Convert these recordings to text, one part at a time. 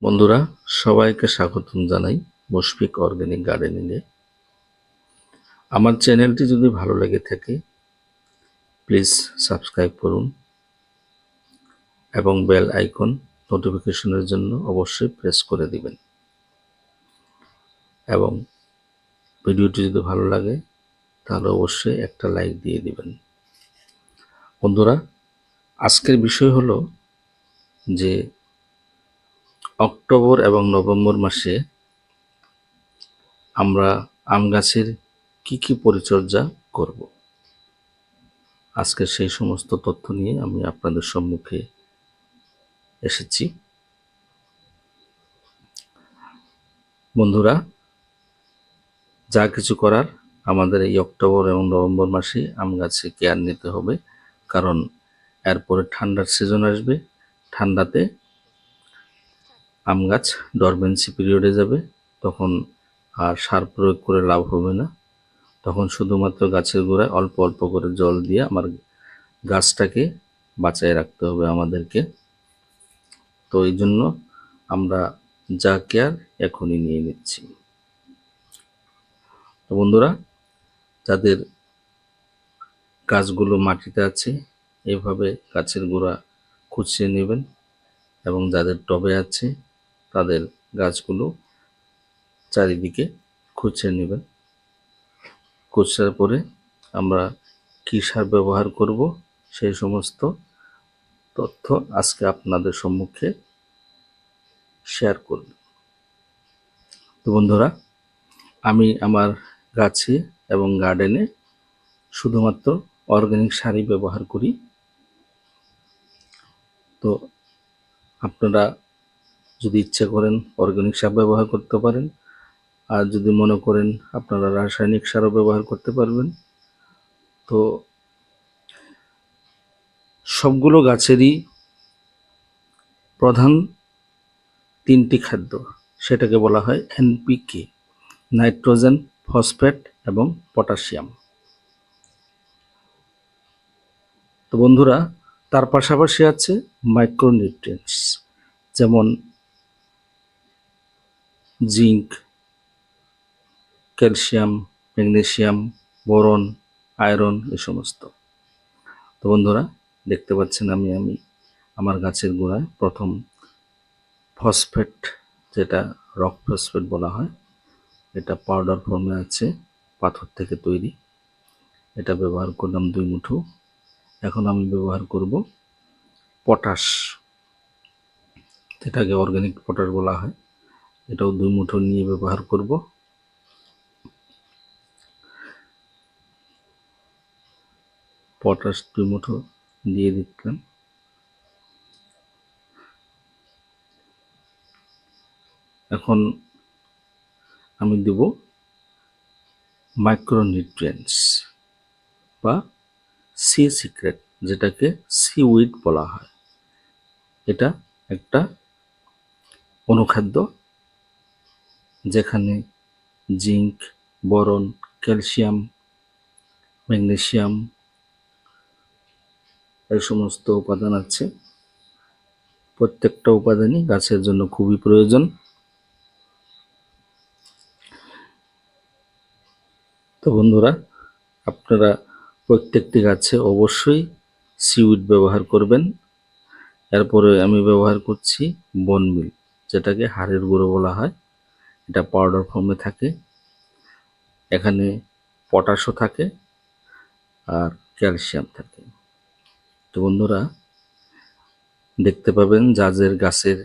বন্ধুরা, সবাইকে স্বাগতম জানাই মুশফিক অর্গানিক গার্ডেনিংয়ে। আমার চ্যানেলটি যদি ভালো লেগে থাকে প্লিজ সাবস্ক্রাইব করুন এবং বেল আইকন নোটিফিকেশনের জন্য অবশ্যই প্রেস করে দিবেন, এবং ভিডিওটি যদি ভালো লাগে তাহলে অবশ্যই একটা লাইক দিয়ে দিবেন। বন্ধুরা, আজকের বিষয় হলো যে অক্টোবর এবং নভেম্বর মাসে আমরা আম গাছের কি পরিচর্যা করব। আজকে সেই সমস্ত তথ্য নিয়ে আমি আপনাদের সম্মুখে এসেছি। বন্ধুরা, যা কিছু করার আমাদের এই অক্টোবর এবং নভেম্বর মাসে আম গাছে কেয়ার নিতে হবে, কারণ এরপরে ঠান্ডার সিজন আসবে। ঠান্ডাতে আম গাছ ডরমেন্সি পিরিয়ডে যাবে, তখন আর সার প্রয়োগ করে লাভ হবে না। তখন শুধুমাত্র গাছের গোড়ায় অল্প অল্প করে জল দিয়ে আমার গাছটাকে বাঁচায় রাখতে হবে আমাদেরকে। তো এই জন্য আমরা যা কেয়ার এখনই নিয়ে নিচ্ছি। তো বন্ধুরা, যাদের গাছগুলো মাটিতে আছে এভাবে গাছের গোড়া খুঁচিয়ে নেবেন, এবং যাদের টবে আছে তাদের গাছগুলো চারিদিকে খুঁচিয়ে নেবেন। খুঁচার পরে আমরা কী সার ব্যবহার করব সেই সমস্ত তথ্য আজকে আপনাদের সম্মুখে শেয়ার করব। তো বন্ধুরা, আমি আমার গাছে এবং গার্ডেনে শুধুমাত্র অর্গানিক সারই ব্যবহার করি। তো আপনারা যদি ইচ্ছা করেন অর্গানিক সার ব্যবহার করতে পারেন, আর যদি মনে করেন আপনারা রাসায়নিক সারও ব্যবহার করতে পারবেন। তো সবগুলো গাছেরই প্রধান তিনটি খাদ্য, সেটাকে বলা হয় এনপিকে: নাইট্রোজেন, ফসফেট এবং পটাশিয়াম। তো বন্ধুরা, তার পাশাপাশি আছে মাইক্রোনিউট্রিয়েন্টস, যেমন zinc, calcium, magnesium, boron, iron, এই সমস্ত। তো বন্ধুরা, দেখতে পাচ্ছেন আমি আমার গাছের গোড়ায় প্রথম ফসফেট, যেটা রক ফসফেট বলা হয়, এটা পাউডার ফর্মে আছে, পাথর থেকে তৈরি। এটা ব্যবহার করলাম 2 মুঠো। এখন আমি ব্যবহার করব পটাশ, যেটাকে অর্গানিক পটাশ বলা হয়, এটাও 2 মুঠো নিয়ে ব্যবহার করব। পটাশ 2 মুঠো দিয়ে দিলাম। এখন আমি দেব মাইক্রোনিউট্রিয়েন্টস বা সি সিক্রেট, যেটাকে সিউইড বলা হয়। এটা একটা অনুখাদ্য, যেখানে জিঙ্ক, বোরন, ক্যালসিয়াম, ম্যাগনেসিয়াম, এই সমস্ত উপাদান আছে। প্রত্যেকটা উপাদানই গাছের জন্য খুবই প্রয়োজন। তো বন্ধুরা, আপনারা প্রত্যেকটি গাছে অবশ্যই সিউইড ব্যবহার করবেন। এরপরে আমি ব্যবহার করছি বোন মিল, যেটাকে হাড়ের গুঁড়ো বলা হয়। এটা পাউডার ফর্মে থাকে, এখানে পটাশও থাকে আর ক্যালসিয়াম থাকে। তো বন্ধুরা, দেখতে পাবেন যাদের গাছের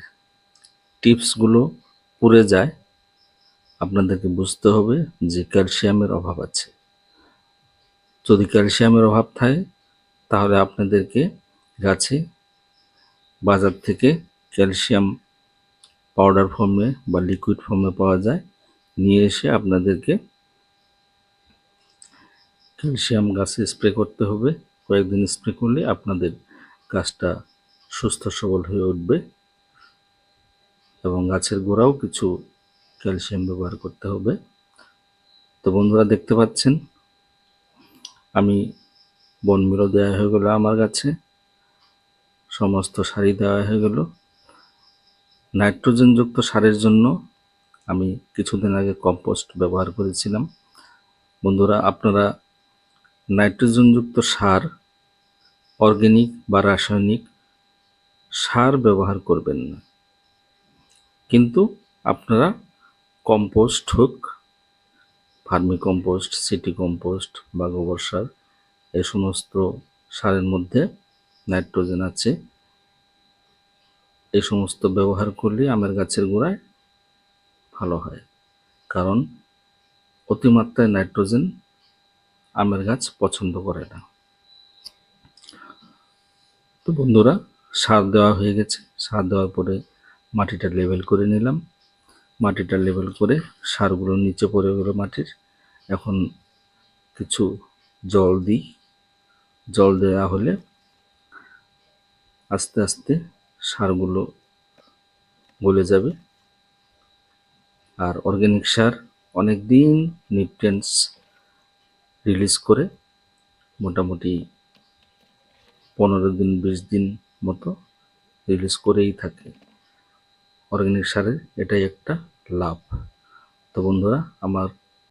টিপসগুলো পুড়ে যায়, আপনাদেরকে বুঝতে হবে যে ক্যালসিয়ামের অভাব আছে। যদি ক্যালসিয়ামের অভাব থাকে তাহলে আপনাদেরকে গাছে বাজার থেকে ক্যালসিয়াম পাউডার ফর্মে বা লিকুইড ফর্মে পাওয়া যায়, নিয়ে এসে আপনাদেরকে ক্যালসিয়াম গাছে স্প্রে করতে হবে। কয়েকদিন স্প্রে করলে আপনাদের গাছটা সুস্থ সবল হয়ে উঠবে, এবং গাছের গোড়াও কিছু ক্যালসিয়াম ব্যবহার করতে হবে। তো বন্ধুরা, দেখতে পাচ্ছেন আমি বন মিলও দেওয়া হয়ে গেল, আমার গাছে সমস্ত সারি দেওয়া হয়ে গেল, নাইট্রোজেনযুক্ত সারের জন্য আমি কিছুদিন আগে কম্পোস্ট ব্যবহার করেছিলাম। বন্ধুরা, আপনারা নাইট্রোজেনযুক্ত সার, অর্গানিক বা রাসায়নিক সার ব্যবহার করবেন না, কিন্তু আপনারা কম্পোস্ট হোক, ভার্মি কম্পোস্ট, সিটি কম্পোস্ট বা গোবর সার, এই সমস্ত সারের মধ্যে নাইট্রোজেন আছে। এই সমস্ত ব্যবহার করলে আমের গাছের গোড়ায় ভালো হয়, কারণ অতিমাত্রায় নাইট্রোজেন আমের গাছ পছন্দ করে না। তো বন্ধুরা, সার দেওয়া হয়ে গেছে। সার দেওয়ার পরে মাটিটা লেভেল করে নিলাম। মাটিটা লেভেল করে সারগুলো নিচে পড়ে গেলো মাটির। এখন কিছু জল দিই। জল দেওয়া হলে আস্তে আস্তে সারগুলো গলে যাবে। আর অর্গানিক সার অনেক দিন নিউট্রিয়েন্টস রিলিজ করে, মোটামুটি 15 দিন 20 দিন মতো রিলিজ করেই থাকে। অর্গানিক সারের এটাই একটা লাভ। তো বন্ধুরা, আমার